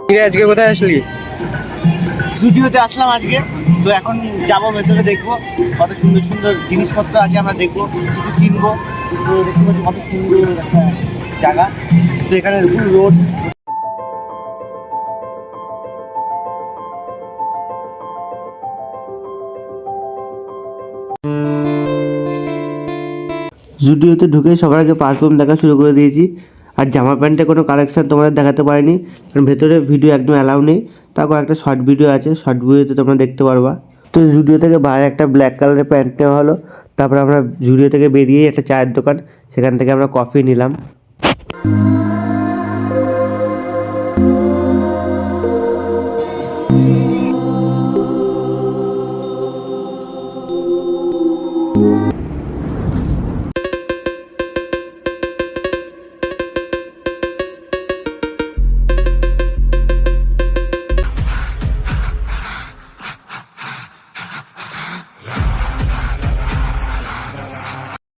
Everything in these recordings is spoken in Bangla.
আজকে কোথায় আসলি? স্টুডিওতে আসলাম আজকে। তো এখন যাবো ভেতরে, দেখবো কত সুন্দর সুন্দর জিনিসপত্র আছে, আমরা দেখবো, কিছু কিনবো। তো দেখতে পাচ্ছি কত সুন্দর একটা জায়গা। তো এখানে ফুল রোড। জুডিওতে ঢুকে সবার আগে পারফিউম দেখা শুরু করে দিয়েছি। আর জামা প্যান্টে কোনো কালেকশান তোমাদের দেখাতে পারিনি, কারণ ভেতরে ভিডিও একদম অ্যালাউ নেই। তারপর একটা শর্ট ভিডিও আছে, শর্ট ভিডিওতে তোমরা দেখতে পারবা। তো জুডিও থেকে বাইরে একটা ব্ল্যাক কালারের প্যান্ট নেওয়া হলো। তারপর আমরা জুডিও থেকে বেরিয়ে একটা চায়ের দোকান, সেখান থেকে আমরা কফি নিলাম।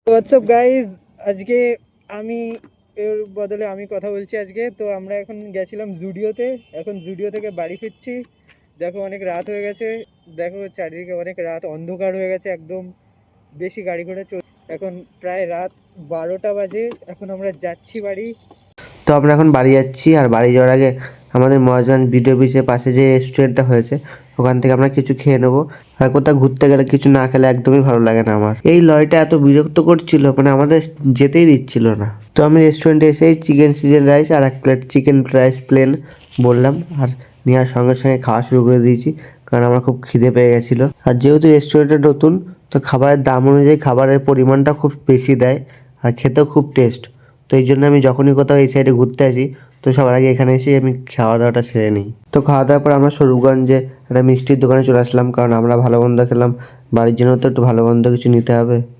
হোয়াটসঅ্যাপ গাইজ, আজকে আমি এর বদলে আমি কথা বলছি আজকে। তো আমরা এখন গেছিলাম জুডিওতে, এখন জুডিও থেকে বাড়ি ফিরছি। দেখো অনেক রাত হয়ে গেছে, দেখো চারিদিকে অনেক রাত, অন্ধকার হয়ে গেছে একদম, বেশি গাড়ি ঘোড়া চল। এখন প্রায় রাত 12টা বাজে, এখন আমরা যাচ্ছি বাড়ি। তো আমরা এখন বাড়ি যাচ্ছি, আর বাড়ি যাওয়ার আগে আমাদের মহাজন ভিডিও অফিসের পাশে যে রেস্টুরেন্টটা হয়েছে, ওখান থেকে আমরা কিছু খেয়ে নেবো। আর কোথাও ঘুরতে গেলে কিছু না খেলে একদমই ভালো লাগে না আমার। এই লরিটা এত বিরক্ত করছিল, মানে আমাদের যেতেই দিচ্ছিল না। তো আমি রেস্টুরেন্টে এসে চিকেন সিজন রাইস আর এক প্লেট চিকেন রাইস প্লেন বললাম, আর নেওয়ার সঙ্গে সঙ্গে খাওয়া শুরু করে দিয়েছি, কারণ আমার খুব খিদে পেয়ে গেছিলো। আর যেহেতু রেস্টুরেন্টটা নতুন, তো খাবারের দাম অনুযায়ী খাবারের পরিমাণটা খুব বেশি দেয়, আর খেতেও খুব টেস্ট। তো এই জন্য আমি যখনই কোথাও এই সাইডে ঘুরতে আসি, তো সবার আগে এখানে এসে আমি খাওয়া দাওয়াটা সেরে নিই। তো খাওয়া দাওয়ার পর আমরা স্বরূপগঞ্জে একটা মিষ্টির দোকানে চলে আসলাম, কারণ আমরা ভালো মন্দ খেলাম, বাড়ির জন্য তো একটু ভালো মন্দ কিছু নিতে হবে।